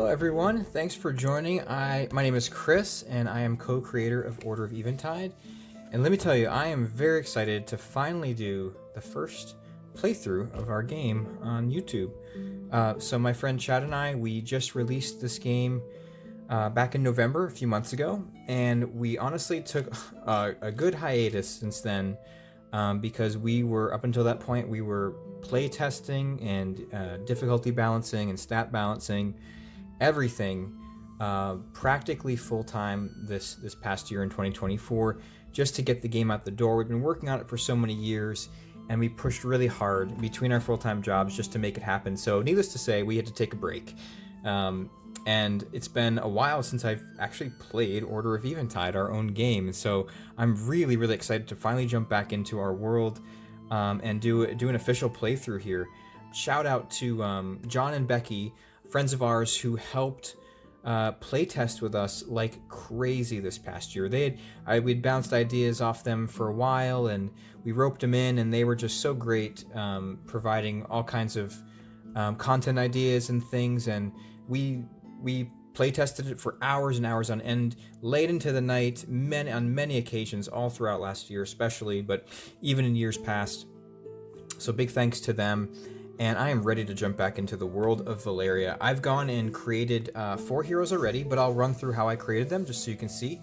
Hello everyone, thanks for joining. My name is Chris and I am co-creator of Order of Eventide. And let me tell you, I am very excited to finally do the first playthrough of our game on YouTube. So my friend Chad and I, we just released this game back in November, a few months ago, and we honestly took a good hiatus since then because we were, up until that point, we were play testing and difficulty balancing and stat balancing everything practically full-time this past year in 2024 just to get the game out the door. We've been working on it for so many years and we pushed really hard between our full-time jobs just to make it happen. So needless to say, we had to take a break. And it's been a while since I've actually played Order of Eventide, our own game. And so I'm really, really excited to finally jump back into our world and do an official playthrough here. Shout out to John and Becky, friends of ours who helped playtest with us like crazy this past year. We'd bounced ideas off them for a while and we roped them in, and they were just so great, providing all kinds of content ideas and things. And we play tested it for hours and hours on end, late into the night, on many occasions, all throughout last year especially, but even in years past. So big thanks to them, and I am ready to jump back into the world of Valeria. I've gone and created 4 heroes already, but I'll run through how I created them just so you can see.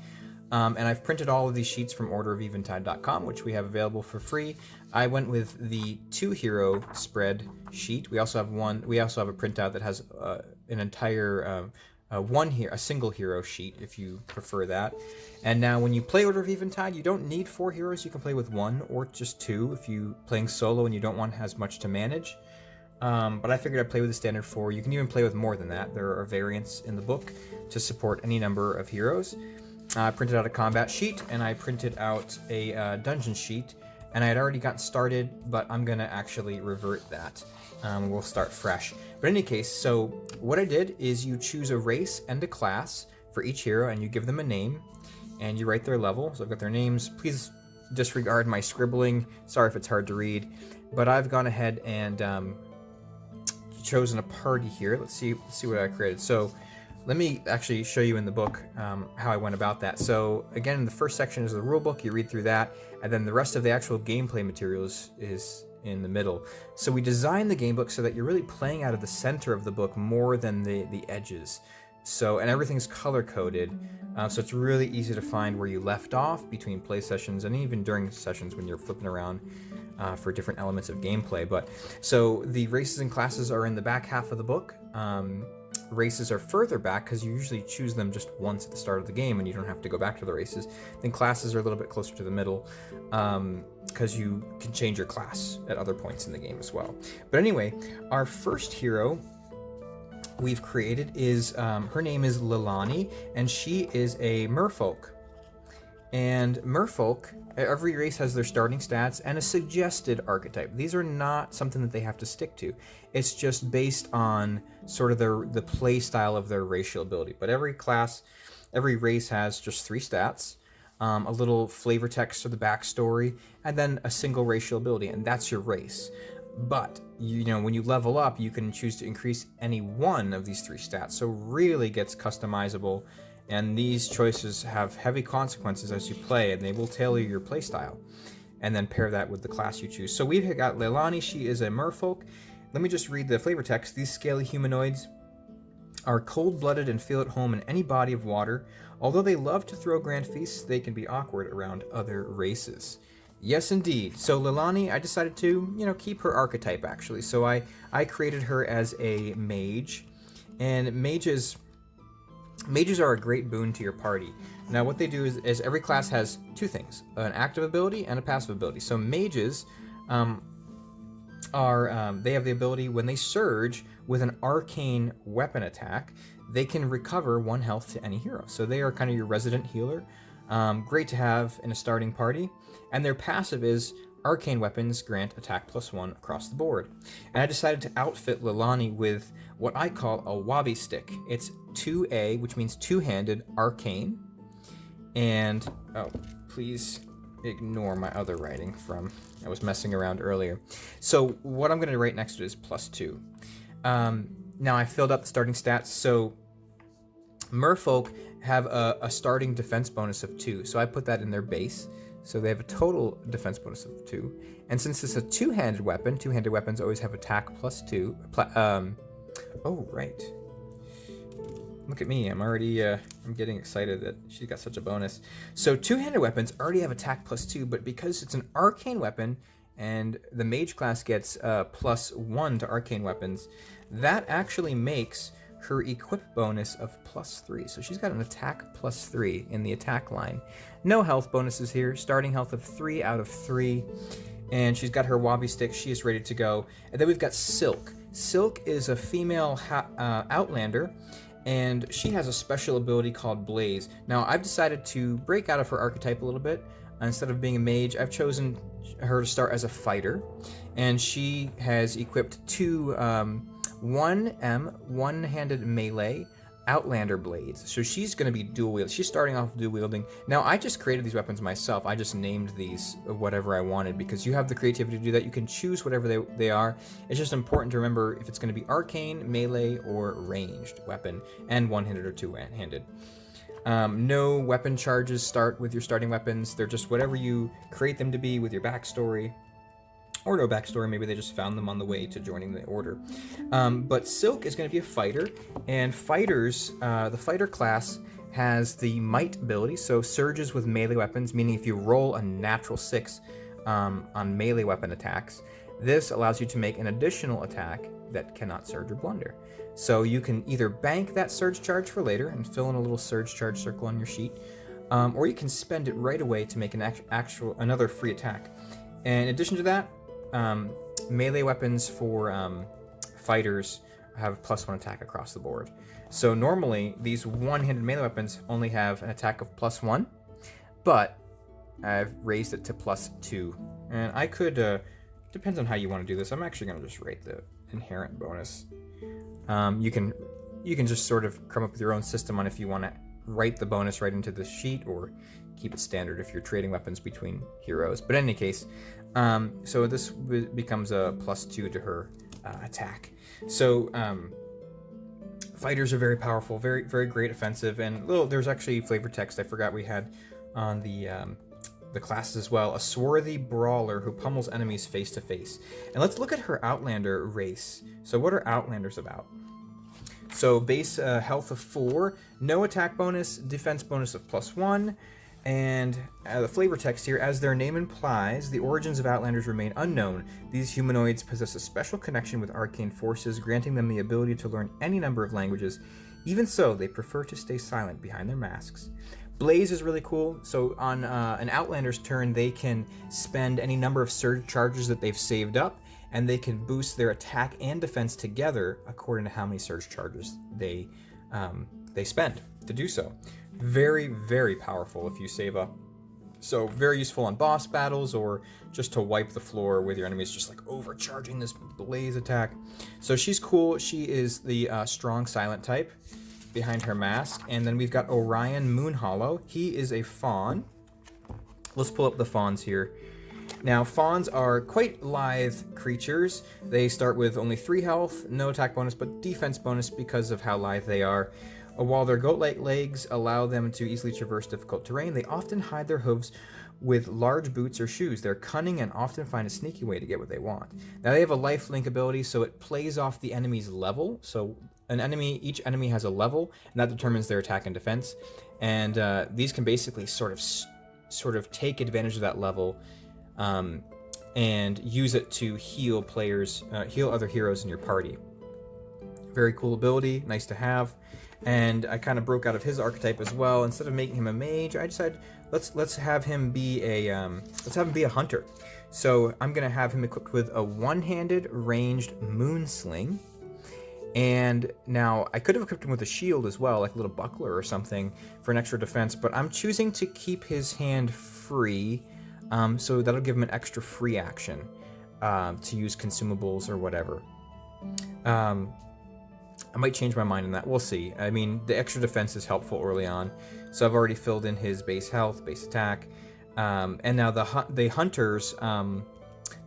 And I've printed all of these sheets from orderofeventide.com, which we have available for free. I went with the 2-hero spread sheet. We also have a printout that has an entire a single hero sheet if you prefer that. And now when you play Order of Eventide, you don't need 4 heroes. You can play with 1 or just 2 if you playing solo and you don't want as much to manage. But I figured I'd play with the standard 4. You can even play with more than that. There are variants in the book to support any number of heroes. I printed out a combat sheet and I printed out a dungeon sheet, and I had already gotten started, but I'm gonna actually revert that. We'll start fresh. But in any case, so what I did is you choose a race and a class for each hero, and you give them a name, and you write their level. So I've got their names. Please disregard my scribbling. Sorry if it's hard to read, but I've gone ahead and chosen a party here. Let's see what I created. So let me actually show you in the book how I went about that. So again, the first section is the rule book. You read through that, and then the rest of the actual gameplay materials is in the middle. So we designed the game book so that you're really playing out of the center of the book more than the edges. So, and everything's color coded, so it's really easy to find where you left off between play sessions and even during sessions when you're flipping around for different elements of gameplay. But so the races and classes are in the back half of the book. Races are further back because you usually choose them just once at the start of the game and you don't have to go back to the races. Then classes are a little bit closer to the middle because you can change your class at other points in the game as well. But anyway, our first hero we've created is, her name is Lilani, and she is a merfolk. And merfolk, every race has their starting stats and a suggested archetype. These are not something that they have to stick to. It's just based on sort of the play style of their racial ability. But every race has just 3 stats, a little flavor text for the backstory, and then a single racial ability, and that's your race. But when you level up, you can choose to increase any one of these 3 stats, so really gets customizable. And these choices have heavy consequences as you play, and they will tailor your play style. And then pair that with the class you choose. So we've got Leilani. She is a merfolk. Let me just read the flavor text. These scaly humanoids are cold-blooded and feel at home in any body of water. Although they love to throw grand feasts, they can be awkward around other races. Yes, indeed. So Leilani, I decided to, keep her archetype, actually. So I created her as a mage. And mages are a great boon to your party. Now what they do is every class has 2 things, an active ability and a passive ability. So mages they have the ability, when they surge with an arcane weapon attack, they can recover 1 health to any hero. So they are kind of your resident healer. Great to have in a starting party. And their passive is arcane weapons grant attack +1 across the board. And I decided to outfit Lilani with what I call a wabi stick. It's 2A, which means 2-handed arcane. And, oh, please ignore my other writing I was messing around earlier. So what I'm going to write next to it is +2. Now I filled out the starting stats, so Merfolk have a starting defense bonus of 2, so I put that in their base. So they have a total defense bonus of 2. And since it's a two-handed weapon, two-handed weapons always have attack plus 2. Oh, right. Look at me, I'm already, I'm getting excited that she got such a bonus. So two-handed weapons already have attack plus 2, but because it's an arcane weapon, and the mage class gets plus 1 to arcane weapons, that actually makes her equip bonus of plus 3. So she's got an attack plus 3 in the attack line. No health bonuses here, starting health of 3 out of 3. And she's got her Wabi stick, she is ready to go. And then we've got Silk. Silk is a female outlander, and she has a special ability called Blaze. Now, I've decided to break out of her archetype a little bit. Instead of being a mage, I've chosen her to start as a fighter, and she has equipped 2 one-handed melee Outlander blades. So she's going to be dual wielding. She's starting off dual wielding. Now, I just created these weapons myself. I just named these whatever I wanted because you have the creativity to do that. You can choose whatever they are. It's just important to remember if it's going to be arcane, melee, or ranged weapon, and one-handed or two-handed. No weapon charges start with your starting weapons. They're just whatever you create them to be with your backstory. Or no backstory, maybe they just found them on the way to joining the order. But Silk is going to be a fighter, and fighters, the fighter class has the might ability, so surges with melee weapons, meaning if you roll a natural 6 on melee weapon attacks, this allows you to make an additional attack that cannot surge or blunder. So you can either bank that surge charge for later and fill in a little surge charge circle on your sheet, or you can spend it right away to make an another free attack. And in addition to that, melee weapons for fighters have +1 attack across the board. So normally these one-handed melee weapons only have an attack of +1, but I've raised it to +2. And I could, depends on how you want to do this. I'm actually going to just rate the inherent bonus. You can just sort of come up with your own system on if you want to write the bonus right into the sheet or keep it standard if you're trading weapons between heroes. But in any case, so this becomes a +2 to her attack. So fighters are very powerful, very, very great offensive, and there's actually flavor text I forgot we had on the classes as well. A swarthy brawler who pummels enemies face to face. And let's look at her Outlander race. So what are Outlanders about? So base health of 4, no attack bonus, defense bonus of +1, and the flavor text here, as their name implies, the origins of Outlanders remain unknown. These humanoids possess a special connection with arcane forces, granting them the ability to learn any number of languages. Even so, they prefer to stay silent behind their masks. Blaze is really cool. So on an Outlander's turn, they can spend any number of surge charges that they've saved up, and they can boost their attack and defense together according to how many surge charges they spend to do so. Very, very powerful if you save up. So very useful on boss battles or just to wipe the floor with your enemies, just like overcharging this blaze attack. So she's cool. She is the strong silent type behind her mask. And then we've got Orion Moonhollow. He is a fawn. Let's pull up the fawns here. Now, fawns are quite lithe creatures. They start with only 3 health, no attack bonus, but defense bonus because of how lithe they are. While their goat-like legs allow them to easily traverse difficult terrain, they often hide their hooves with large boots or shoes. They're cunning and often find a sneaky way to get what they want. Now, they have a life link ability, so it plays off the enemy's level. So each enemy has a level, and that determines their attack and defense. And these can basically sort of take advantage of that level and use it to heal other heroes in your party. Very cool ability, nice to have. And I kind of broke out of his archetype as well. Instead of making him a mage, I decided let's have him be a hunter. So I'm gonna have him equipped with a one-handed ranged moon sling. And now I could have equipped him with a shield as well, like a little buckler or something for an extra defense. But I'm choosing to keep his hand free, so that'll give him an extra free action to use consumables or whatever. I might change my mind on that. We'll see. I mean, the extra defense is helpful early on. So I've already filled in his base health, base attack. And now the hunters,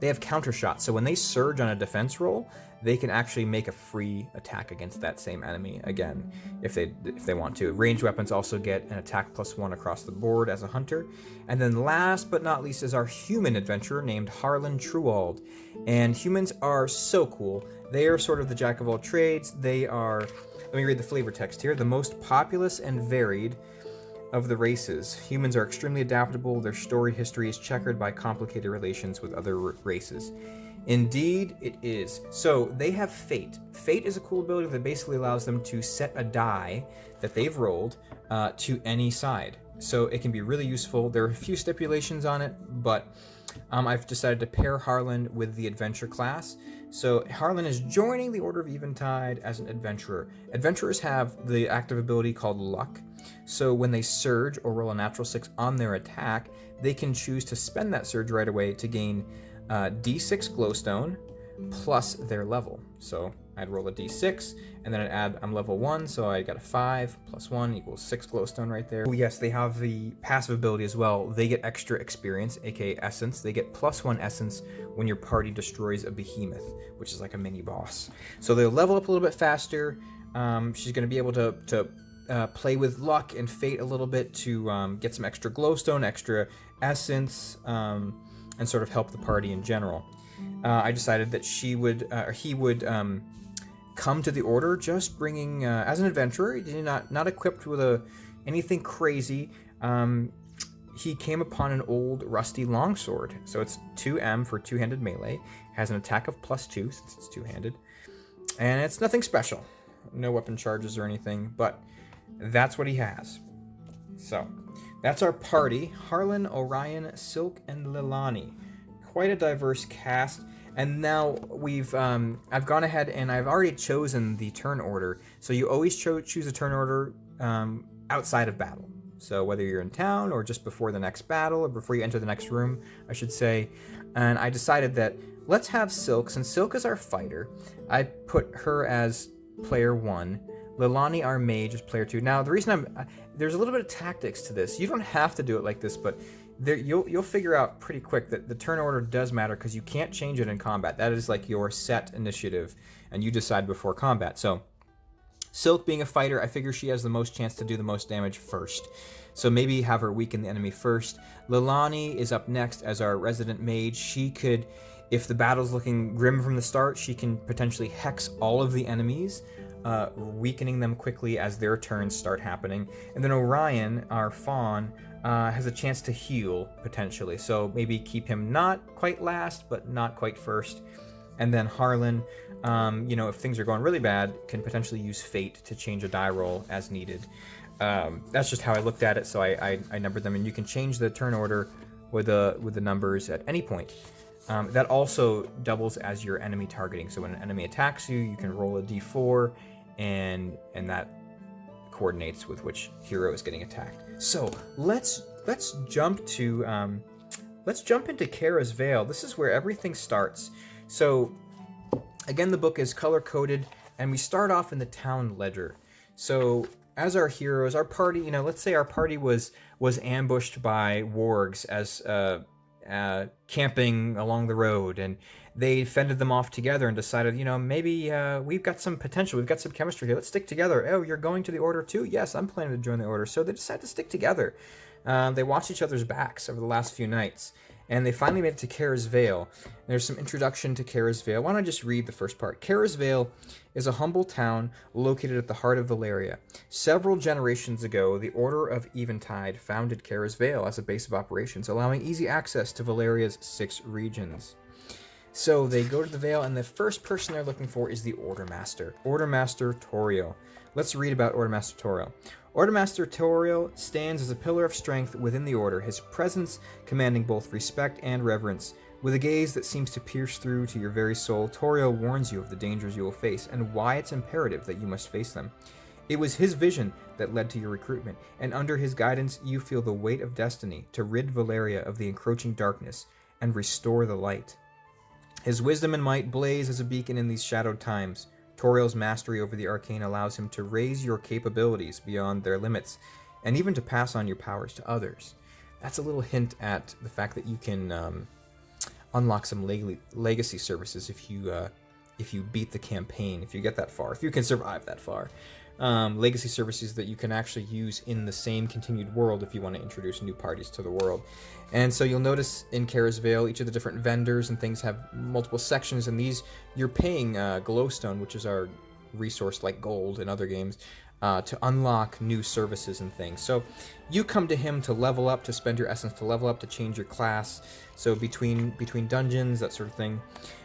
they have counter shots. So when they surge on a defense roll, they can actually make a free attack against that same enemy again, if they want to. Ranged weapons also get an attack +1 across the board as a hunter. And then last but not least is our human adventurer named Harlan Truwald. And humans are so cool. They are sort of the jack of all trades. They are, let me read the flavor text here, the most populous and varied of the races. Humans are extremely adaptable. Their story history is checkered by complicated relations with other races. Indeed, it is. So they have Fate. Fate is a cool ability that basically allows them to set a die that they've rolled to any side. So it can be really useful. There are a few stipulations on it, but I've decided to pair Harlan with the adventure class. So Harlan is joining the Order of Eventide as an adventurer. Adventurers have the active ability called Luck. So when they surge or roll a natural 6 on their attack, they can choose to spend that surge right away to gain D6 glowstone plus their level. So I'd roll a D6 and then I'd add, I'm level 1, so I got a 5 plus 1 equals 6 glowstone right there. Oh yes, they have the passive ability as well. They get extra experience, aka essence. They get +1 essence when your party destroys a behemoth, which is like a mini boss. So they'll level up a little bit faster. She's going to be able to play with luck and fate a little bit to get some extra glowstone, extra essence, and sort of help the party in general. I decided that he would come to the Order just bringing, as an adventurer, not equipped with anything crazy. He came upon an old rusty longsword. So it's 2M for two-handed melee, has an attack of +2 since it's two-handed, and it's nothing special. No weapon charges or anything, but that's what he has. So that's our party: Harlan, Orion, Silk, and Lilani. Quite a diverse cast. And now I've gone ahead and I've already chosen the turn order. So you always choose a turn order outside of battle. So whether you're in town or just before the next battle or before you enter the next room, I should say. And I decided that let's have Silk. Since Silk is our fighter, I put her as player 1. Lilani, our mage, is player 2. Now, the reason there's a little bit of tactics to this. You don't have to do it like this, but you'll figure out pretty quick that the turn order does matter because you can't change it in combat. That is like your set initiative, and you decide before combat. So Silk being a fighter, I figure she has the most chance to do the most damage first. So maybe have her weaken the enemy first. Lilani is up next as our resident mage. She could, if the battle's looking grim from the start, she can potentially hex all of the enemies, weakening them quickly as their turns start happening. And then Orion, our fawn, has a chance to heal, potentially. So maybe keep him not quite last, but not quite first. And then Harlan, if things are going really bad, can potentially use Fate to change a die roll as needed. That's just how I looked at it, so I numbered them. And you can change the turn order with the numbers at any point. That also doubles as your enemy targeting. So when an enemy attacks you, you can roll a d4, and that coordinates with which hero is getting attacked. So let's jump into Kara's Vale. This is where everything starts. So again, the book is color coded, and we start off in the town ledger. So as our heroes, our party, let's say our party was ambushed by wargs as camping along the road, and they fended them off together and decided, maybe we've got some potential, we've got some chemistry here, let's stick together. Oh, you're going to the Order too? Yes, I'm planning to join the Order. So they decided to stick together. They watched each other's backs over the last few nights, and they finally made it to Kara's Vale. There's some introduction to Kara's Vale. Why don't I just read the first part? Kara's Vale is a humble town located at the heart of Valeria. Several generations ago, the Order of Eventide founded Kara's Vale as a base of operations, allowing easy access to Valeria's 6 regions. So they go to the Vale, and the first person they're looking for is the Order Master, Order Master Toriel. Let's read about Order Master Toriel. Order Master Toriel stands as a pillar of strength within the Order, his presence commanding both respect and reverence. With a gaze that seems to pierce through to your very soul, Toriel warns you of the dangers you will face and why it's imperative that you must face them. It was his vision that led to your recruitment, and under his guidance you feel the weight of destiny to rid Valeria of the encroaching darkness and restore the light. His wisdom and might blaze as a beacon in these shadowed times. Toriel's mastery over the arcane allows him to raise your capabilities beyond their limits, and even to pass on your powers to others. That's a little hint at the fact that you can unlock some legacy services if you beat the campaign, if you get that far, if you can survive that far. Legacy services that you can actually use in the same continued world if you want to introduce new parties to the world. And so you'll notice in Kara's Vale, each of the different vendors and things have multiple sections, and these you're paying glowstone, which is our resource like gold in other games, to unlock new services and things. So you come to him to level up, to spend your essence to level up, to change your class. So between dungeons, that sort of thing.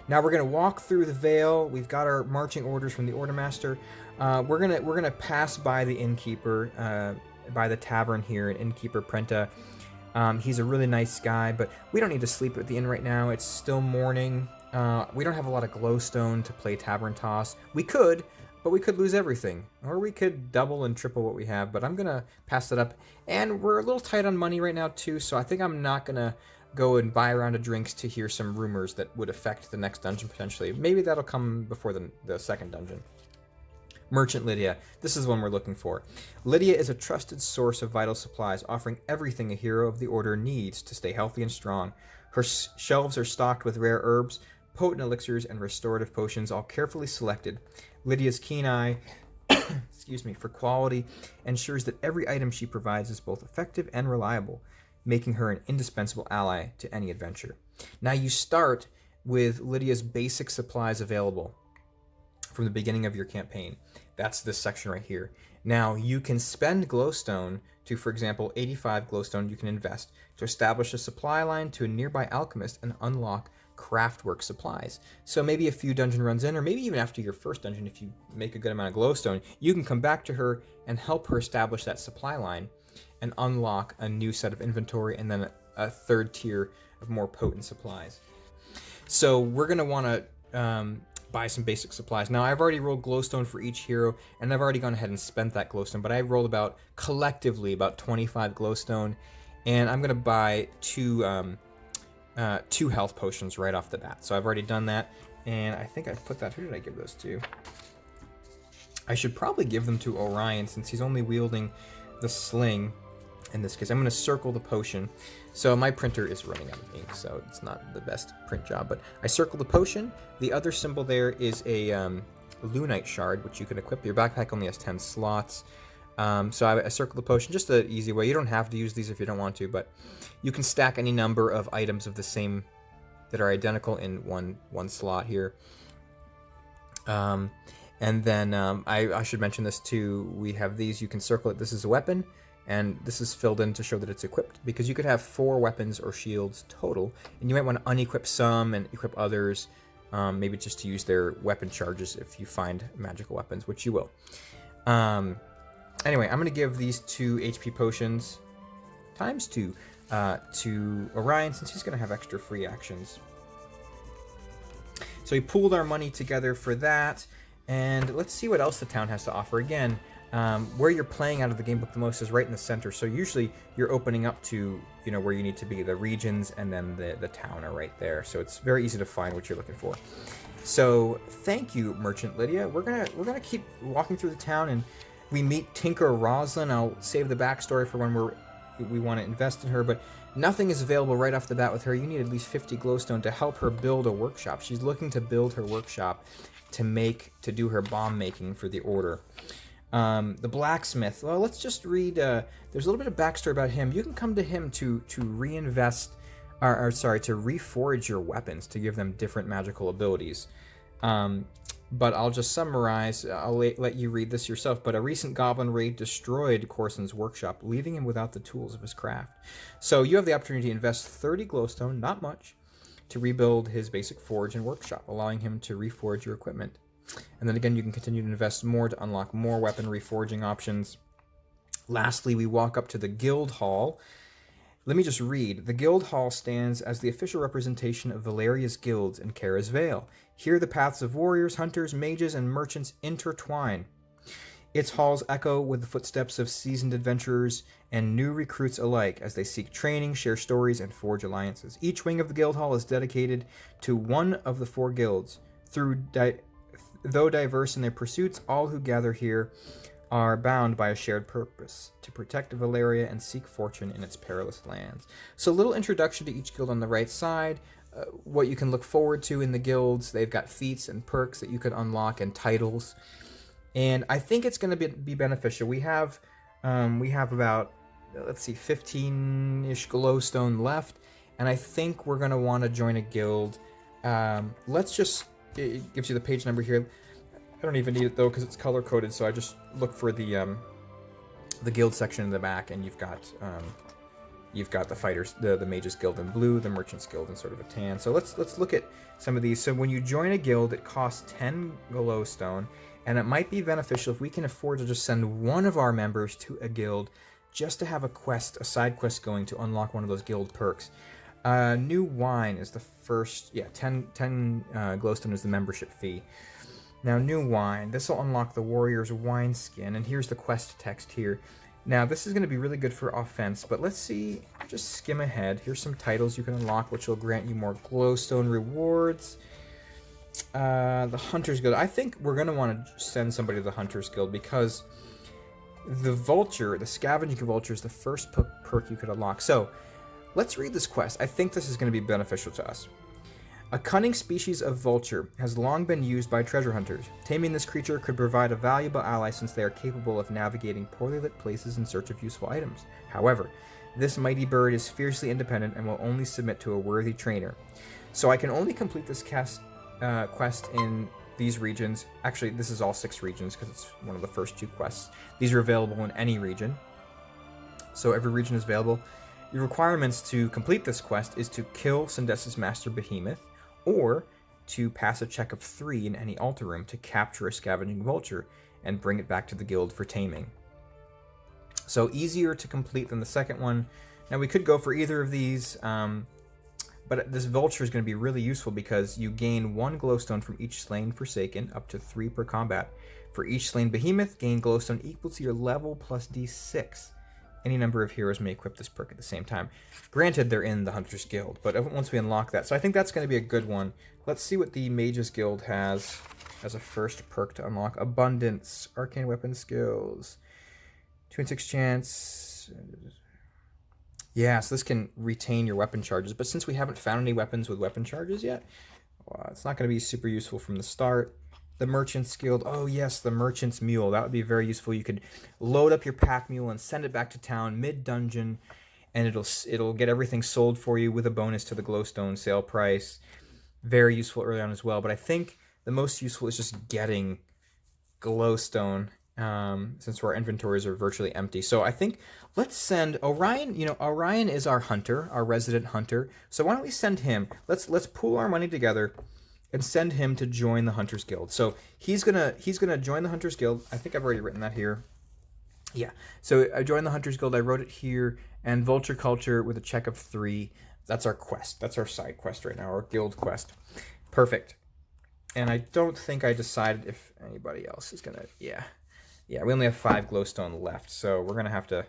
Now we're gonna walk through the Vale. We've got our marching orders from the Order Master. We're gonna pass by the innkeeper, by the tavern here, and innkeeper Prenta. He's a really nice guy, but we don't need to sleep at the inn right now. It's still morning. We don't have a lot of glowstone to play tavern toss. We could, but we could lose everything, or we could double and triple what we have. But I'm gonna pass it up, and we're a little tight on money right now too. So I think I'm not gonna go and buy a round of drinks to hear some rumors that would affect the next dungeon potentially. Maybe that'll come before the second dungeon. Merchant Lydia. This is one we're looking for. Lydia is a trusted source of vital supplies, offering everything a hero of the Order needs to stay healthy and strong. Her shelves are stocked with rare herbs, potent elixirs, and restorative potions, all carefully selected. Lydia's keen eye for quality ensures that every item she provides is both effective and reliable, making her an indispensable ally to any adventure. Now you start with Lydia's basic supplies available from the beginning of your campaign. That's this section right here. Now you can spend glowstone to, for example, 85 glowstone you can invest to establish a supply line to a nearby alchemist and unlock craftwork supplies. So maybe a few dungeon runs in, or maybe even after your first dungeon, if you make a good amount of glowstone, you can come back to her and help her establish that supply line and unlock a new set of inventory and then a third tier of more potent supplies. So we're going to want to buy some basic supplies. Now I've already rolled glowstone for each hero, and I've already gone ahead and spent that glowstone, but I rolled collectively about 25 glowstone, and I'm going to buy two health potions right off the bat. So I've already done that, and I think I've put that, who did I give those to? I should probably give them to Orion since he's only wielding the sling in this case. I'm going to circle the potion. So my printer is running out of ink, so it's not the best print job, but I circle the potion. The other symbol there is a Lunite shard, which you can equip. Your backpack only has 10 slots. So I circle the potion, just an easy way. You don't have to use these if you don't want to, but you can stack any number of items of the same, that are identical in one slot here. And then I should mention this too. We have these, you can circle it. This is a weapon, and this is filled in to show that it's equipped, because you could have 4 weapons or shields total, and you might want to unequip some and equip others, maybe just to use their weapon charges if you find magical weapons, which you will. Anyway, I'm going to give these 2 HP potions times 2 to Orion, since he's going to have extra free actions. So we pooled our money together for that, and let's see what else the town has to offer. Again, where you're playing out of the gamebook the most is right in the center, so usually you're opening up to, you know, where you need to be. The regions and then the town are right there, so it's very easy to find what you're looking for. So thank you, Merchant Lydia. We're gonna keep walking through the town, and we meet Tinker Roslyn. I'll save the backstory for when we want to invest in her, but nothing is available right off the bat with her. You need at least 50 glowstone to help her build a workshop. She's looking to build her workshop to do her bomb making for the Order. The blacksmith. Well, let's just read. There's a little bit of backstory about him. You can come to him to reinvest, to reforge your weapons to give them different magical abilities. But I'll just summarize. I'll let you read this yourself. But a recent goblin raid destroyed Corson's workshop, leaving him without the tools of his craft. So you have the opportunity to invest 30 glowstone, not much, to rebuild his basic forge and workshop, allowing him to reforge your equipment. And then again, you can continue to invest more to unlock more weapon reforging options. Lastly, we walk up to the Guild Hall. Let me just read. The Guild Hall stands as the official representation of Valeria's guilds in Kara's Vale. Here the paths of warriors, hunters, mages, and merchants intertwine. Its halls echo with the footsteps of seasoned adventurers and new recruits alike as they seek training, share stories, and forge alliances. Each wing of the Guild Hall is dedicated to one of the 4 guilds. Though diverse in their pursuits, all who gather here are bound by a shared purpose, to protect Valeria and seek fortune in its perilous lands. So a little introduction to each guild on the right side, what you can look forward to in the guilds. They've got feats and perks that you can unlock and titles. And I think it's going to be beneficial. We have about, let's see, 15-ish glowstone left. And I think we're going to want to join a guild. It gives you the page number here. I don't even need it though because it's color coded. So I just look for the guild section in the back, and you've got the fighters, the mages guild in blue, the merchants guild in sort of a tan. So let's look at some of these. So when you join a guild, it costs 10 glowstone, and it might be beneficial if we can afford to just send one of our members to a guild just to have a side quest going to unlock one of those guild perks. New wine is the first, 10 glowstone is the membership fee. Now, new wine, this will unlock the warrior's wine skin, and here's the quest text here. Now, this is going to be really good for offense, but let's see, just skim ahead. Here's some titles you can unlock, which will grant you more glowstone rewards. The Hunter's Guild. I think we're going to want to send somebody to the Hunter's Guild because the Vulture, the Scavenging Vulture, is the first perk you could unlock. So, let's read this quest. I think this is going to be beneficial to us. A cunning species of vulture has long been used by treasure hunters. Taming this creature could provide a valuable ally since they are capable of navigating poorly lit places in search of useful items. However, this mighty bird is fiercely independent and will only submit to a worthy trainer. So I can only complete this quest in these regions. Actually, this is all 6 regions because it's one of the first 2 quests. These are available in any region. So every region is available. The requirements to complete this quest is to kill Syndessa's Master Behemoth, or to pass a check of 3 in any altar room to capture a scavenging vulture and bring it back to the guild for taming. So easier to complete than the second one. Now we could go for either of these, but this vulture is going to be really useful because you gain 1 glowstone from each slain Forsaken, up to 3 per combat. For each slain behemoth, gain glowstone equal to your level plus d6. Any number of heroes may equip this perk at the same time. Granted, they're in the Hunter's Guild, but once we unlock that. So I think that's going to be a good one. Let's see what the Mages Guild has as a first perk to unlock. Abundance, Arcane Weapon Skills, 2 in 6 chance. Yeah, so this can retain your weapon charges, but since we haven't found any weapons with weapon charges yet, well, it's not going to be super useful from the start. The Merchant's Guild. Oh yes, the Merchant's Mule. That would be very useful. You could load up your pack mule and send it back to town mid-dungeon, and it'll get everything sold for you with a bonus to the glowstone sale price. Very useful early on as well. But I think the most useful is just getting glowstone, since our inventories are virtually empty. So I think let's send Orion. Orion is our hunter, our resident hunter. So why don't we send him? Let's pool our money together and send him to join the Hunter's Guild. So he's gonna join the Hunter's Guild. I think I've already written that here. Yeah. So I joined the Hunter's Guild. I wrote it here. And Vulture Culture with a check of 3. That's our quest. That's our side quest right now, our guild quest. Perfect. And I don't think I decided if anybody else is gonna. Yeah. We only have 5 glowstone left, so we're gonna have to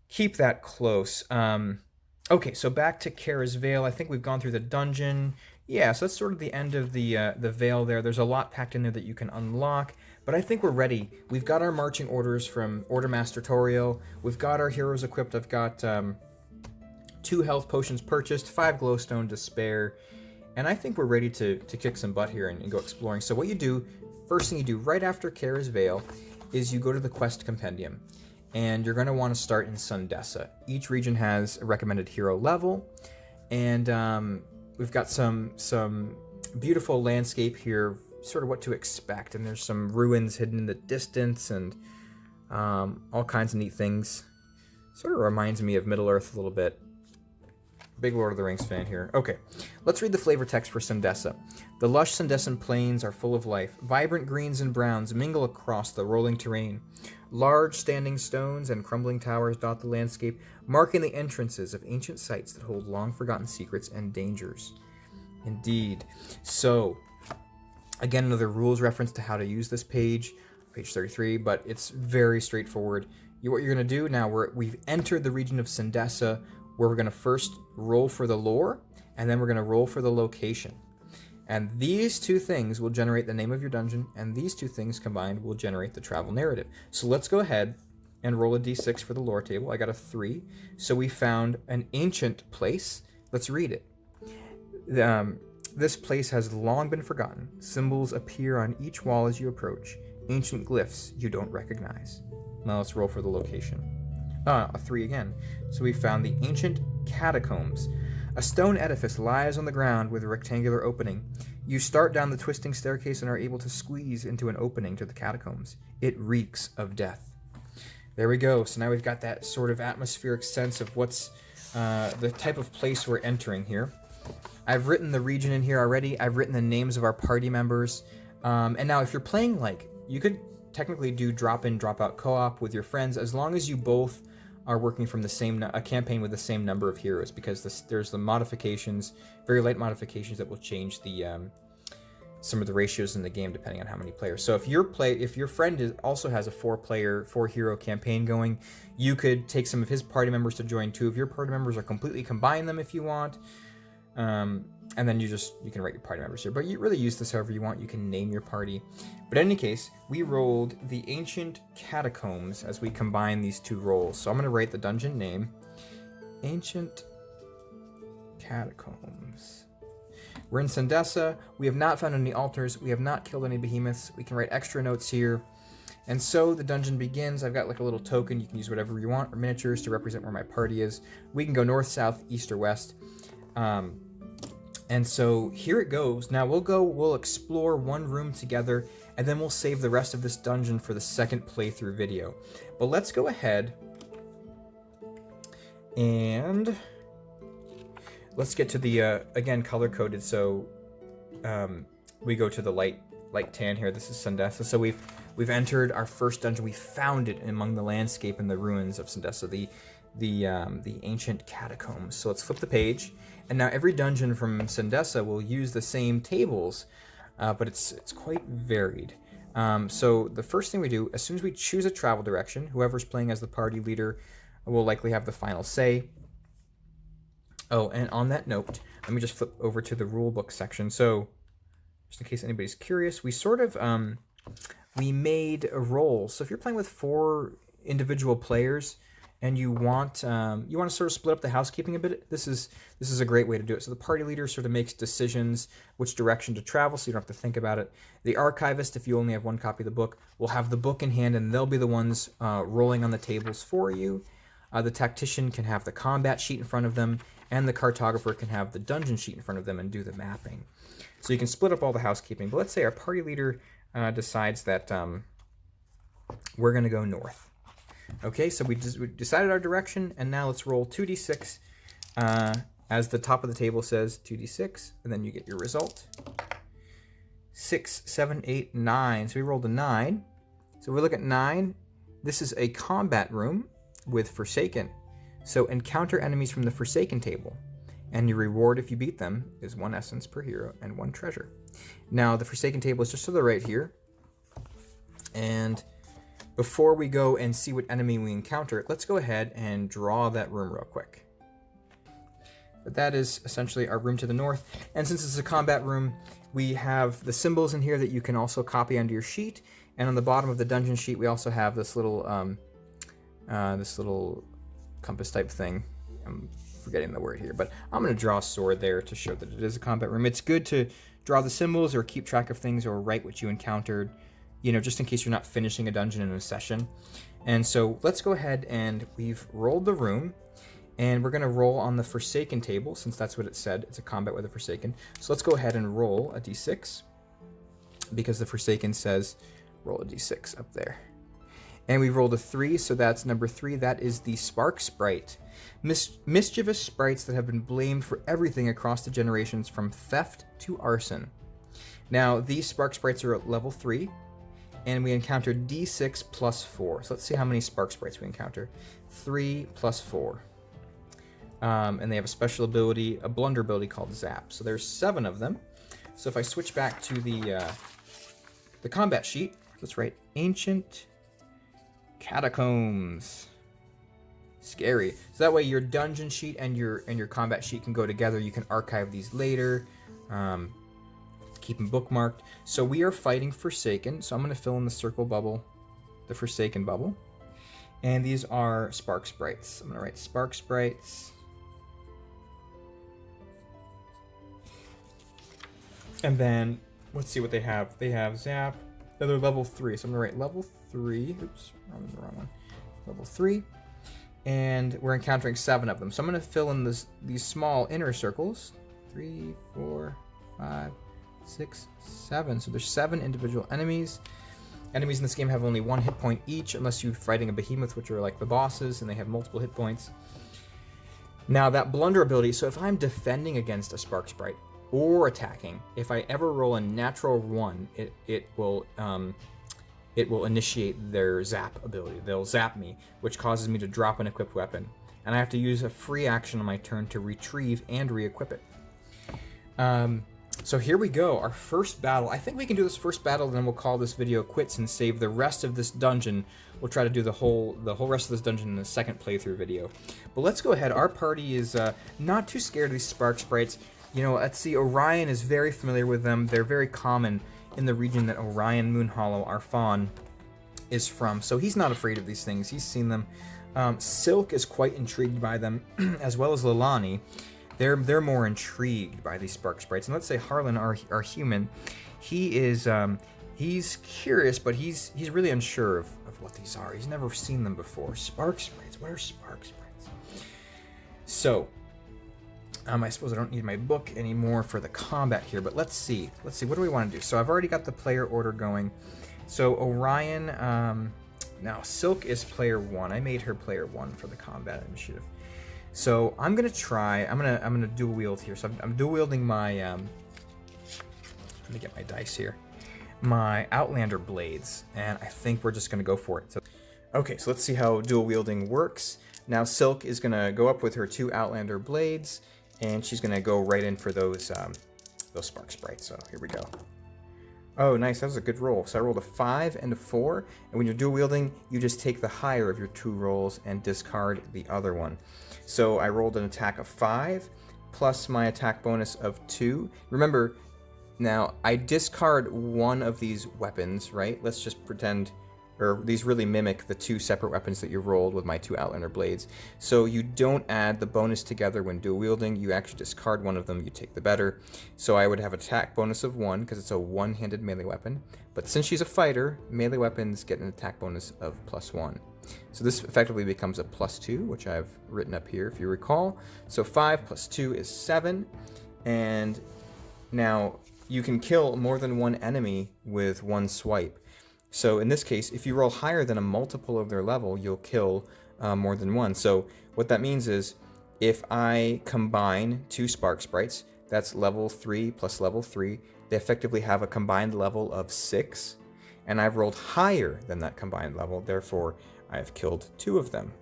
keep that close. Okay. So back to Kara's Vale. I think we've gone through the dungeon. Yeah, so that's sort of the end of the Vale there. There's a lot packed in there that you can unlock, but I think we're ready. We've got our marching orders from Order Master Toriel. We've got our heroes equipped. I've got 2 health potions purchased, 5 glowstone to spare, and I think we're ready to kick some butt here and go exploring. So what you do, first thing you do right after Kara's Vale, is you go to the quest compendium, and you're going to want to start in Syndessa. Each region has a recommended hero level, and we've got some beautiful landscape here, sort of what to expect, and there's some ruins hidden in the distance and all kinds of neat things. Sort of reminds me of Middle-earth a little bit. Big Lord of the Rings fan here. Okay, let's read the flavor text for Syndessa. The lush Syndessan plains are full of life. Vibrant greens and browns mingle across the rolling terrain. Large standing stones and crumbling towers dot the landscape, marking the entrances of ancient sites that hold long-forgotten secrets and dangers. Indeed. So, again, another rules reference to how to use this page 33, but it's very straightforward. What you're going to do now, we've entered the region of Syndessa, where we're going to first roll for the lore, and then we're going to roll for the location. And these 2 things will generate the name of your dungeon, and these 2 things combined will generate the travel narrative. So let's go ahead and roll a d6 for the lore table. I got a 3. So we found an ancient place. Let's read it. This place has long been forgotten. Symbols appear on each wall as you approach. Ancient glyphs you don't recognize. Now let's roll for the location. A 3 again. So we found the ancient catacombs. A stone edifice lies on the ground with a rectangular opening. You start down the twisting staircase and are able to squeeze into an opening to the catacombs. It reeks of death. There we go. So now we've got that sort of atmospheric sense of what's the type of place we're entering here. I've written the region in here already. I've written the names of our party members. And now if you're playing, like, you could technically do drop-in, drop-out co-op with your friends as long as you both are working from the same a campaign with the same number of heroes, because there's the modifications, very light modifications that will change the some of the ratios in the game depending on how many players. So if your friend also has a 4-hero campaign going, you could take some of his party members to join 2 of your party members, or completely combine them if you want. And then you can write your party members here, but you really use this however you want. You can name your party. But in any case, we rolled the Ancient Catacombs as we combine these 2 rolls. So I'm going to write the dungeon name, Ancient Catacombs. We're in Sandessa. We have not found any altars. We have not killed any behemoths. We can write extra notes here. And so the dungeon begins. I've got like a little token. You can use whatever you want, or miniatures to represent where my party is. We can go north, south, east, or west. And so here it goes. Now we'll explore one room together, and then we'll save the rest of this dungeon for the second playthrough video. But let's go ahead and let's get to the, again, color-coded. So we go to the light tan here. This is Sandessa. So we've entered our first dungeon. We found it among the landscape and the ruins of Sandessa, the ancient catacombs. So let's flip the page. And now every dungeon from Sandessa will use the same tables, but it's quite varied. So the first thing we do, as soon as we choose a travel direction, whoever's playing as the party leader will likely have the final say. Oh, and on that note, let me just flip over to the rulebook section. So just in case anybody's curious, we sort of we made a roll. So if you're playing with 4 individual players, and you want to sort of split up the housekeeping a bit, this is a great way to do it. So the party leader sort of makes decisions which direction to travel, so you don't have to think about it. The archivist, if you only have 1 copy of the book, will have the book in hand, and they'll be the ones rolling on the tables for you. The tactician can have the combat sheet in front of them, and the cartographer can have the dungeon sheet in front of them and do the mapping. So you can split up all the housekeeping. But let's say our party leader decides that we're going to go north. Okay, so we decided our direction, and now let's roll 2d6. As the top of the table says, 2d6, and then you get your result. 6, 7, 8, 9. So we rolled a 9. So we look at 9. This is a combat room with Forsaken. So encounter enemies from the Forsaken table, and your reward if you beat them is 1 essence per hero and 1 treasure. Now the Forsaken table is just to the right here, and before we go and see what enemy we encounter, let's go ahead and draw that room real quick. But that is essentially our room to the north. And since it's a combat room, we have the symbols in here that you can also copy onto your sheet. And on the bottom of the dungeon sheet, we also have this little compass type thing. I'm forgetting the word here, but I'm going to draw a sword there to show that it is a combat room. It's good to draw the symbols or keep track of things or write what you encountered, just in case you're not finishing a dungeon in a session. And so let's go ahead, and we've rolled the room, and we're going to roll on the Forsaken table, since that's what it said. It's a combat with a Forsaken. So let's go ahead and roll a d6, because the Forsaken says roll a d6 up there. And we rolled a 3, so that's number 3. That is the Spark Sprite. Mischievous sprites that have been blamed for everything across the generations, from theft to arson. Now, these Spark Sprites are at level 3, and we encountered d6 plus 4. So let's see how many Spark Sprites we encounter. 3 plus 4. And they have a special ability, a blunder ability called Zap. So there's 7 of them. So if I switch back to the combat sheet, let's write Ancient Catacombs. Scary. So that way your dungeon sheet and your combat sheet can go together. You can archive these later. Keep them bookmarked. So we are fighting Forsaken. So I'm going to fill in the circle bubble, the Forsaken bubble. And these are Spark Sprites. I'm going to write Spark Sprites. And then let's see what they have. They have Zap. They're level 3. So I'm gonna write level 3. Oops, I'm the wrong one. Level 3. And we're encountering 7 of them. So I'm gonna fill in these small inner circles. 3, 4, 5, 6, 7. So there's 7 individual enemies. Enemies in this game have only 1 hit point each, unless you're fighting a behemoth, which are like the bosses, and they have multiple hit points. Now that blunder ability, so if I'm defending against a spark sprite or attacking, if I ever roll a natural 1, it will initiate their zap ability. They'll zap me, which causes me to drop an equipped weapon, and I have to use a free action on my turn to retrieve and re-equip it. So here we go, our first battle. I think we can do this first battle, and then we'll call this video quits and save the rest of this dungeon. We'll try to do the whole rest of this dungeon in the second playthrough video. But let's go ahead. Our party is not too scared of these spark sprites. You know, let's see, Orion is very familiar with them. They're very common in the region that Orion Moonhollow, our fawn, is from. So he's not afraid of these things. He's seen them. Silk is quite intrigued by them, as well as Lilani. They're more intrigued by these spark sprites. And let's say Harlan, our human, he is he's curious, but he's really unsure of what these are. He's never seen them before. Spark sprites. What are spark sprites? So I suppose I don't need my book anymore for the combat here, but let's see. What do we want to do? So I've already got the player order going. So Orion, now Silk is player 1. I made her player 1 for the combat initiative. So I'm gonna try. I'm gonna dual wield here. So I'm dual wielding my. Let me get my dice here. My Outlander blades, and I think we're just gonna go for it. So, okay, so let's see how dual wielding works. Now Silk is gonna go up with her 2 Outlander blades, and she's gonna go right in for those spark sprites. So here we go. Oh, nice. That was a good roll. So I rolled a 5 and a 4, and when you're dual wielding, you just take the higher of your 2 rolls and discard the other one. So I rolled an attack of 5 plus my attack bonus of 2. Remember, now I discard one of these weapons, right? Let's just pretend, or these really mimic the 2 separate weapons that you rolled with my 2 Outlander blades. So you don't add the bonus together when dual wielding. You actually discard one of them, you take the better. So I would have attack bonus of 1 because it's a one-handed melee weapon. But since she's a fighter, melee weapons get an attack bonus of +1. So this effectively becomes a +2, which I've written up here if you recall. So 5 plus 2 is 7. And now you can kill more than one enemy with one swipe. So in this case, if you roll higher than a multiple of their level, you'll kill more than one. So what that means is if I combine 2 spark sprites, that's level 3 plus level 3, they effectively have a combined level of 6. And I've rolled higher than that combined level, therefore I have killed 2 of them.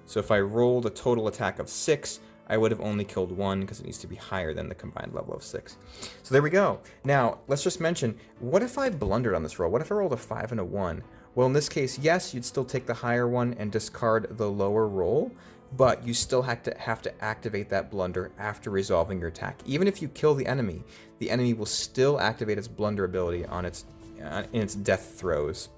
So if I rolled a total attack of 6, I would have only killed 1 because it needs to be higher than the combined level of 6. So there we go. Now, let's just mention, what if I blundered on this roll? What if I rolled a 5 and a 1? Well, in this case, yes, you'd still take the higher one and discard the lower roll, but you still have to activate that blunder after resolving your attack. Even if you kill the enemy will still activate its blunder ability on in its death throws.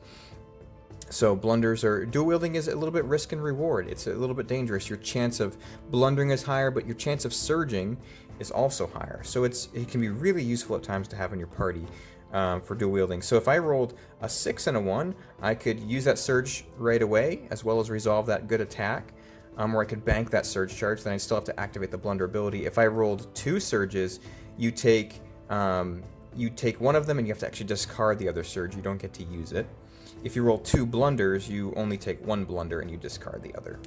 So blunders dual wielding is a little bit risk and reward. It's a little bit dangerous. Your chance of blundering is higher, but your chance of surging is also higher. So it can be really useful at times to have in your party for dual wielding. So if I rolled a 6 and a 1, I could use that surge right away, as well as resolve that good attack, or I could bank that surge charge. Then I still have to activate the blunder ability. If I rolled 2 surges, you take one of them and you have to actually discard the other surge. You don't get to use it. If you roll 2 blunders, you only take 1 blunder and you discard the other.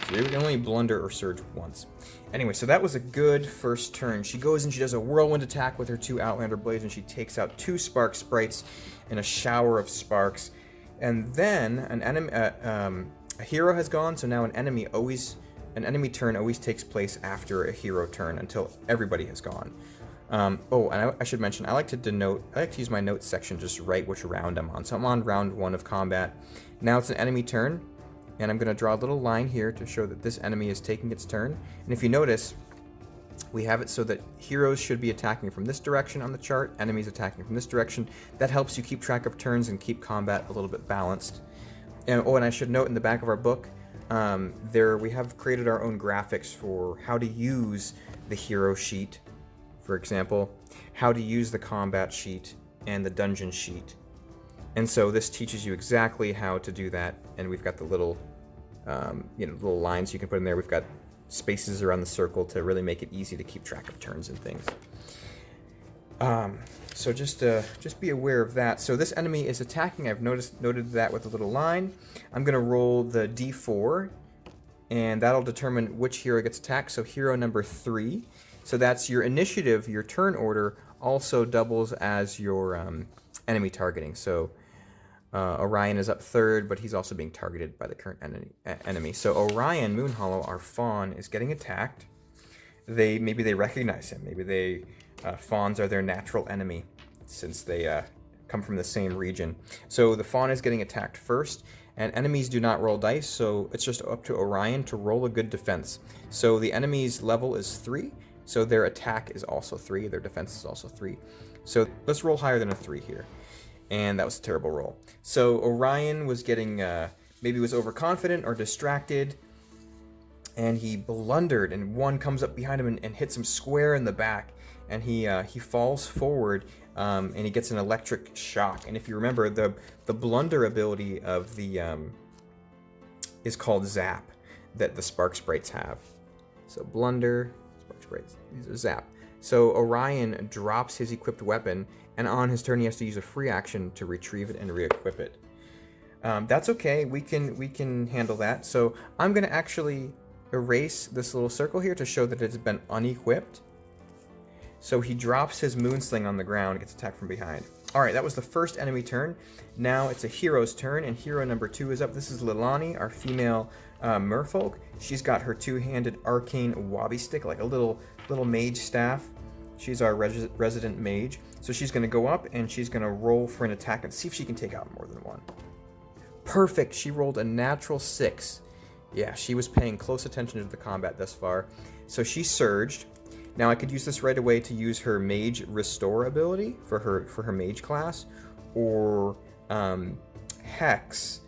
So you can only blunder or surge once. Anyway, so that was a good first turn. She goes and she does a whirlwind attack with her 2 Outlander blades, and she takes out 2 spark sprites in a shower of sparks. And then a hero has gone, so now an enemy turn always takes place after a hero turn until everybody has gone. And I should mention, I like to use my notes section, just write which round I'm on. So I'm on round 1 of combat. Now it's an enemy turn, and I'm going to draw a little line here to show that this enemy is taking its turn. And if you notice, we have it so that heroes should be attacking from this direction on the chart, enemies attacking from this direction. That helps you keep track of turns and keep combat a little bit balanced. And I should note in the back of our book, we have created our own graphics for how to use the hero sheet for example, how to use the combat sheet and the dungeon sheet. And so this teaches you exactly how to do that. And we've got the little, little lines you can put in there. We've got spaces around the circle to really make it easy to keep track of turns and things. So just be aware of that. So this enemy is attacking. I've noted that with a little line. I'm going to roll the d4, and that'll determine which hero gets attacked. So hero number 3. So that's your initiative, your turn order, also doubles as your enemy targeting. So Orion is up 3rd, but he's also being targeted by the current enemy. So Orion, Moonhollow, our fawn, is getting attacked. Maybe they recognize him. Maybe fawns are their natural enemy since they come from the same region. So the fawn is getting attacked first, and enemies do not roll dice, so it's just up to Orion to roll a good defense. So the enemy's level is 3, so their attack is also 3, their defense is also 3. So let's roll higher than a 3 here. And that was a terrible roll. So Orion was getting, maybe was overconfident or distracted, and he blundered, and one comes up behind him and hits him square in the back, and he falls forward, and he gets an electric shock. And if you remember, the blunder ability of the is called Zap, that the Spark Sprites have. So blunder, Spark Sprites, these are Zap. So Orion drops his equipped weapon, and on his turn he has to use a free action to retrieve it and re-equip it. That's okay, we can handle that. So I'm going to actually erase this little circle here to show that it's been unequipped. So he drops his Moonsling on the ground and gets attacked from behind. Alright, that was the first enemy turn. Now it's a hero's turn, and hero number 2 is up. This is Lilani, our female merfolk. She's got her two-handed arcane wobby stick, like a little mage staff. She's our resident mage. So she's going to go up, and she's going to roll for an attack and see if she can take out more than one. Perfect! She rolled a natural 6. Yeah, she was paying close attention to the combat thus far. So she surged. Now I could use this right away to use her Mage Restore ability for her mage class, or Hex,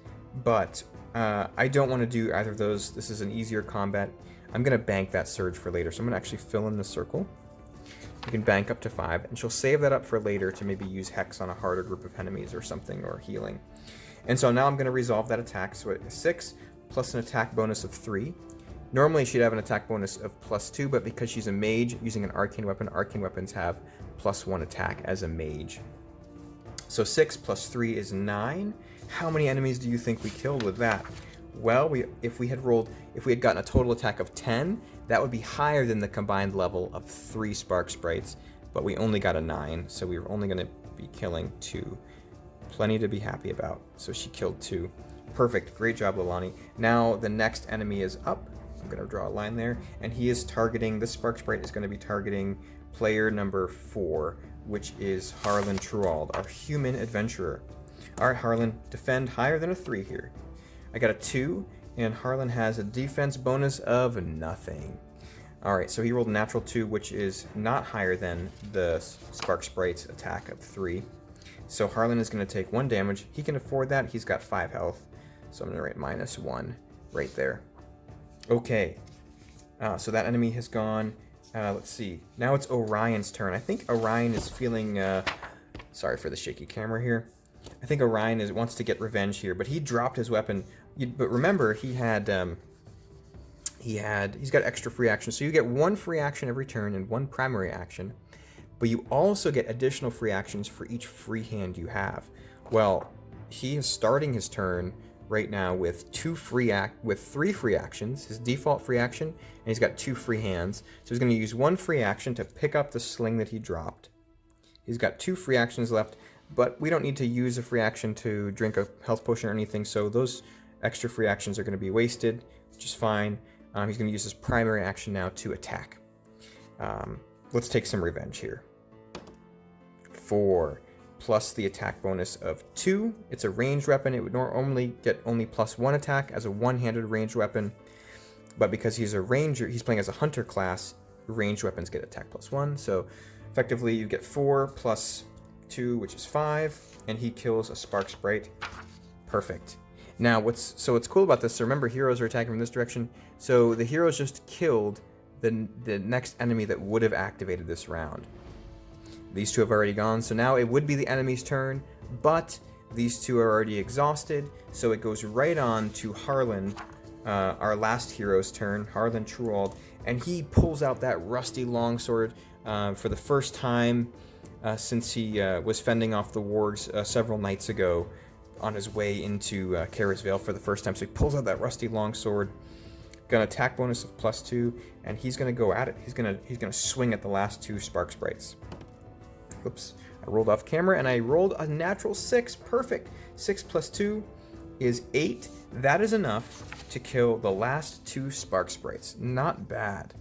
but I don't want to do either of those. This is an easier combat. I'm going to bank that surge for later, so I'm going to actually fill in the circle. You can bank up to 5, and she'll save that up for later to maybe use Hex on a harder group of enemies or something, or healing. And so now I'm going to resolve that attack, so it's 6 plus an attack bonus of 3. Normally she'd have an attack bonus of +2, but because she's a mage using an arcane weapons have +1 attack as a mage. So 6 plus 3 is 9. How many enemies do you think we killed with that? Well, if we had gotten a total attack of 10, that would be higher than the combined level of 3 Spark Sprites, but we only got a 9, so we were only going to be killing 2. Plenty to be happy about. So she killed 2. Perfect. Great job, Lilani. Now the next enemy is up. I'm going to draw a line there, and he is targeting, this Spark Sprite is going to be targeting player number 4, which is Harlan Truald, our human adventurer. Alright, Harlan, defend higher than a 3 here. I got a 2, and Harlan has a defense bonus of nothing. Alright, so he rolled a natural 2, which is not higher than the Spark Sprite's attack of 3. So Harlan is going to take 1 damage. He can afford that. He's got 5 health, so I'm going to write -1 right there. Okay, so that enemy has gone. Let's see. Now it's Orion's turn. I think Orion is feeling... sorry for the shaky camera here. I think Orion wants to get revenge here, but he dropped his weapon. But remember, he's got extra free action. So you get 1 free action every turn and 1 primary action. But you also get additional free actions for each free hand you have. Well, he is starting his turn right now with 3 free actions, his default free action, and he's got 2 free hands. So he's going to use 1 free action to pick up the sling that he dropped. He's got 2 free actions left, but we don't need to use a free action to drink a health potion or anything, so those extra free actions are going to be wasted, which is fine. He's going to use his primary action now to attack. Let's take some revenge here. 4. Plus the attack bonus of 2. It's a ranged weapon. It would normally get only +1 attack as a one-handed ranged weapon, but because he's a ranger, he's playing as a hunter class, ranged weapons get attack +1. So effectively you get 4 plus 2, which is 5, and he kills a Spark Sprite. Perfect. Now what's cool about this, so remember heroes are attacking from this direction, so the heroes just killed the next enemy that would have activated this round. These two have already gone, so now it would be the enemy's turn, but these two are already exhausted, so it goes right on to Harlan, our last hero's turn, Harlan Truald, and he pulls out that rusty longsword for the first time since he was fending off the wargs several nights ago on his way into Kara's Vale for the first time. So he pulls out that rusty longsword, got an attack bonus of +2, and he's gonna go at it. He's gonna swing at the last two spark sprites. Oops, I rolled off camera and I rolled a natural 6. Perfect. 6 + 2 is 8. That is enough to kill the last two spark sprites. Not bad.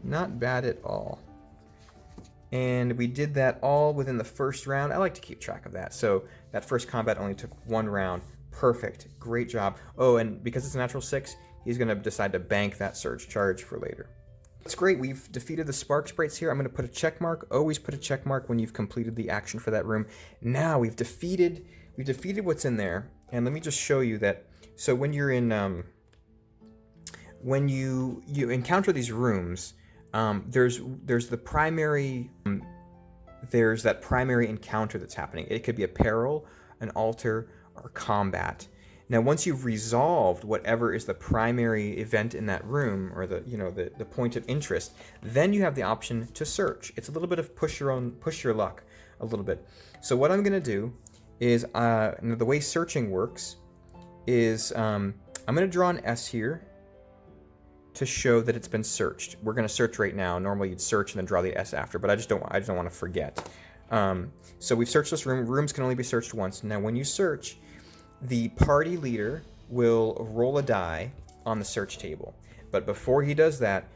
Not bad at all. And we did that all within the first round. I like to keep track of that. So that first combat only took 1 round. Perfect. Great job. Oh, and because it's a natural 6, he's going to decide to bank that surge charge for later. That's great. We've defeated the spark sprites here. I'm going to put a check mark. Always put a check mark when you've completed the action for that room. Now we've defeated what's in there. And let me just show you that. So when you're in, when you encounter these rooms, there's the primary, there's that primary encounter that's happening. It could be a peril, an altar, or combat. Now, once you've resolved whatever is the primary event in that room, or the point of interest, then you have the option to search. It's a little bit of push your luck a little bit. So what I'm going to do is, the way searching works is, I'm going to draw an S here to show that it's been searched. We're going to search right now. Normally you'd search and then draw the S after, but I just don't want to forget. So we've searched this room. Rooms can only be searched once. Now, when you search, the party leader will roll a die on the search table. But before he does that,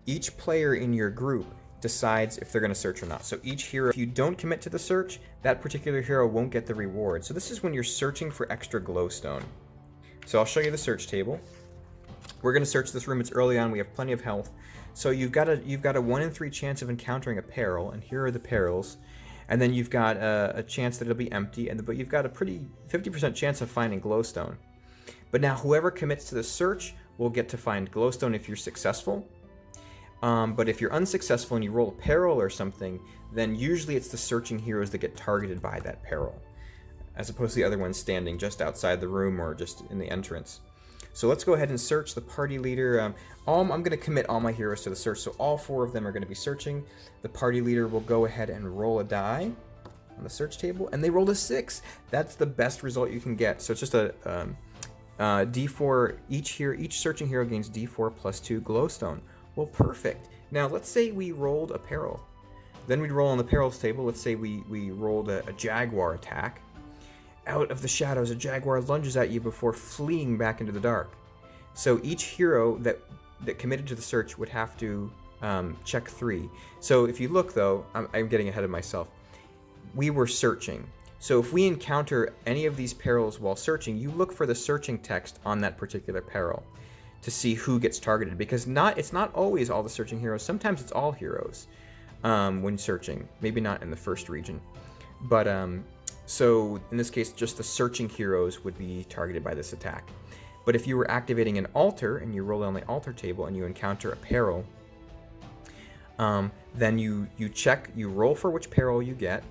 each player in your group decides if they're going to search or not. So each hero, if you don't commit to the search, that particular hero won't get the reward. So this is when you're searching for extra glowstone. So I'll show you the search table. We're going to search this room. It's early on. We have plenty of health. So you've got a 1 in 3 chance of encountering a peril, and here are the perils. And then you've got a chance that it'll be empty, but you've got a pretty 50% chance of finding glowstone. But now whoever commits to the search will get to find glowstone if you're successful. But if you're unsuccessful and you roll a peril or something, then usually it's the searching heroes that get targeted by that peril, as opposed to the other ones standing just outside the room or just in the entrance. So let's go ahead and search the party leader. I'm going to commit all my heroes to the search, so all 4 of them are going to be searching. The party leader will go ahead and roll a die on the search table, and they rolled a 6. That's the best result you can get. So it's just a D4. Each searching hero gains D4 + 2 glowstone. Well, perfect. Now let's say we rolled a peril. Then we'd roll on the perils table. Let's say we rolled a jaguar attack. Out of the shadows, a jaguar lunges at you before fleeing back into the dark. So each hero that committed to the search would have to check 3. So if you look, though, I'm getting ahead of myself. We were searching. So if we encounter any of these perils while searching, you look for the searching text on that particular peril to see who gets targeted. Because it's not always all the searching heroes. Sometimes it's all heroes when searching. Maybe not in the first region. But so in this case, just the searching heroes would be targeted by this attack. But if you were activating an altar and you roll on the altar table and you encounter a peril, then you roll for which peril you get,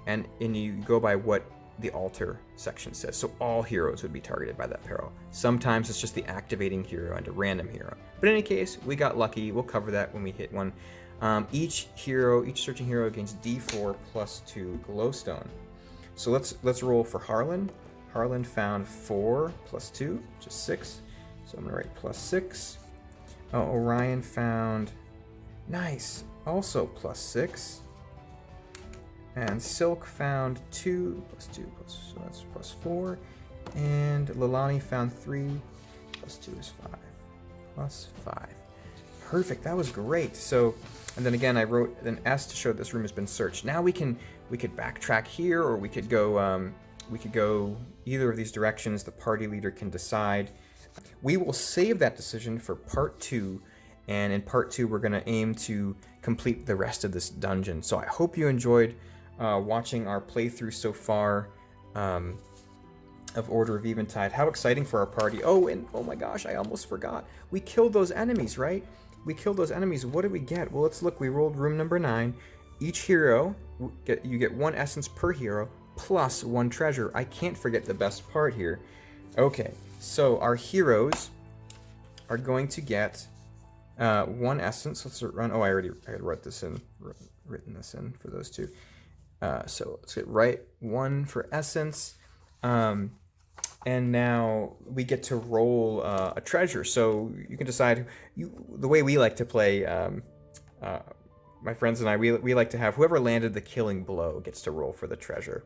and you go by what the altar section says. So all heroes would be targeted by that peril. Sometimes it's just the activating hero and a random hero. But in any case, we got lucky. We'll cover that when we hit one. Each searching hero gains D4 + 2 glowstone. So let's roll for Harlan. Harlan found 4 + 2, which is 6. So I'm gonna write +6. Orion found, nice, also +6. And Silk found 2 + 2, so that's +4. And Lilani found 3 + 2 is 5, +5. Perfect, that was great. So, and then again, I wrote an S to show this room has been searched. Now we could backtrack here, or we could go either of these directions. The party leader can decide. We will save that decision for part 2, and in part 2 we're going to aim to complete the rest of this dungeon. So I hope you enjoyed watching our playthrough so far of Order of Eventide. How exciting for our party. Oh, and oh my gosh, I almost forgot. We killed those enemies, right? we killed those enemies. What did we get? Well, let's look. We rolled room number 9. Each hero, you get 1 essence per hero plus 1 treasure. I can't forget the best part here. Okay, so our heroes are going to get 1 essence. Let's run. Oh, I had written this in for those two. So let's get right 1 for essence. And now we get to roll a treasure. So you can decide. The way we like to play, my friends and I, we like to have whoever landed the killing blow gets to roll for the treasure.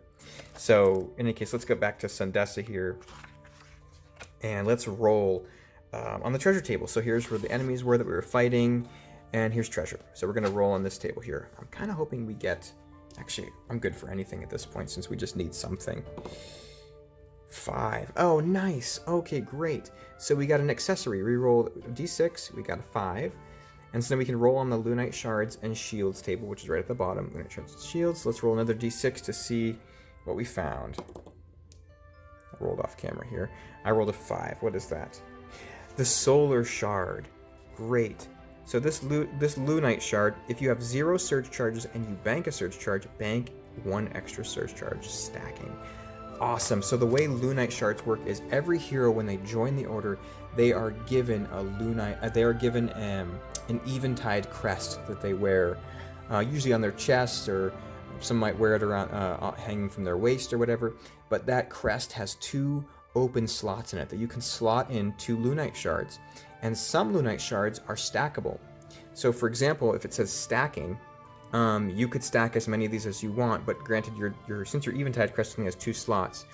So in any case, let's go back to Sundessa here, and let's roll on the treasure table. So here's where the enemies were that we were fighting, and here's treasure. So we're gonna roll on this table here. I'm kind of hoping we get. Actually, I'm good for anything at this point since we just need something. 5. Oh, nice. Okay, great. So we got an accessory. We rolled d6. We got a 5. And so then we can roll on the Lunite Shards and Shields table, which is right at the bottom. Lunite Shards and Shields. So let's roll another d6 to see what we found. I rolled off camera here. I rolled a 5. What is that? The Solar Shard. Great. So this Lunite Shard, if you have 0 surge charges and you bank a surge charge, bank 1 extra surge charge, stacking. Awesome. So the way Lunite Shards work is every hero, when they join the Order, they are given a Lunite. They are given an Eventide crest that they wear, usually on their chest, or some might wear it around, hanging from their waist or whatever. But that crest has 2 open slots in it that you can slot in 2 Lunite Shards, and some Lunite Shards are stackable. So, for example, if it says stacking, you could stack as many of these as you want, but granted, since your Eventide crest only has 2 slots,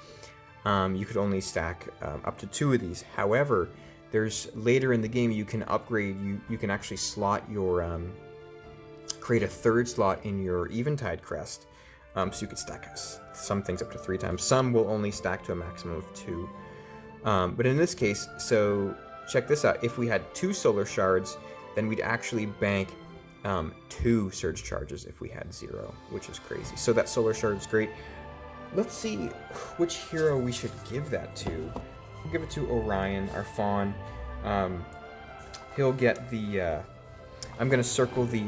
you could only stack up to 2 of these. However, there's later in the game you can upgrade. You can actually slot your create a 3rd slot in your Eventide crest, so you could stack some things up to 3 times. Some will only stack to a maximum of 2. But in this case, so check this out. If we had 2 Solar Shards, then we'd actually bank 2 surge charges if we had 0, which is crazy. So that Solar Shard is great. Let's see which hero we should give that to. We'll give it to Orion, our fawn. He'll get the. I'm going to circle the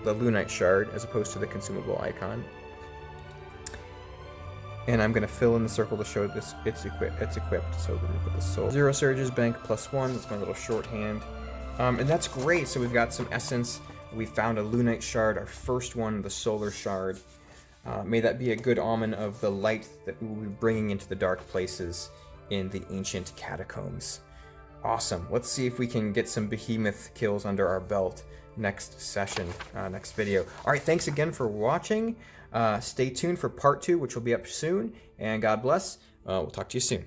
Lunite Shard as opposed to the consumable icon, and I'm going to fill in the circle to show this it's equipped. So we're going to put the soul 0 surges, bank +1. That's my little shorthand, and that's great. So we've got some essence. We found a Lunite Shard, our first one, the Solar Shard. May that be a good omen of the light that we will be bringing into the dark places in the ancient catacombs. Awesome. Let's see if we can get some behemoth kills under our belt next session, next video. All right, thanks again for watching. Stay tuned for part 2, which will be up soon, and God bless. We'll talk to you soon.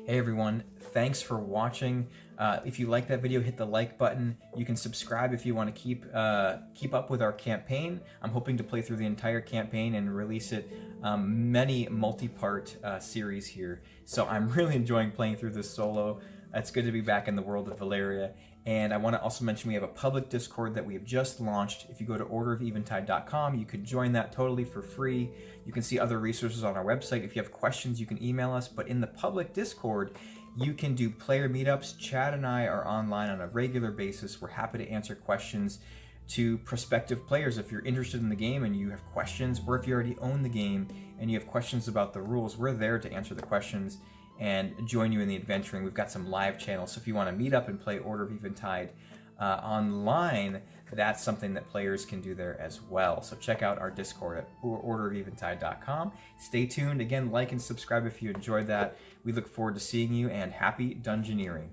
Hey everyone, thanks for watching. If you like that video, hit the like button. You can subscribe if you want to keep up with our campaign. I'm hoping to play through the entire campaign and release it many multi-part series here. So I'm really enjoying playing through this solo. It's good to be back in the world of Valeria. And I want to also mention we have a public Discord that we have just launched. If you go to orderofeventide.com, you could join that totally for free. You can see other resources on our website. If you have questions, you can email us. But in the public Discord, you can do player meetups. Chad and I are online on a regular basis. We're happy to answer questions to prospective players. If you're interested in the game and you have questions, or if you already own the game and you have questions about the rules, we're there to answer the questions and join you in the adventuring. We've got some live channels, so if you want to meet up and play Order of Eventide online, that's something that players can do there as well. So check out our Discord at orderofeventide.com. Stay tuned. Again, like and subscribe if you enjoyed that. We look forward to seeing you, and happy dungeoneering.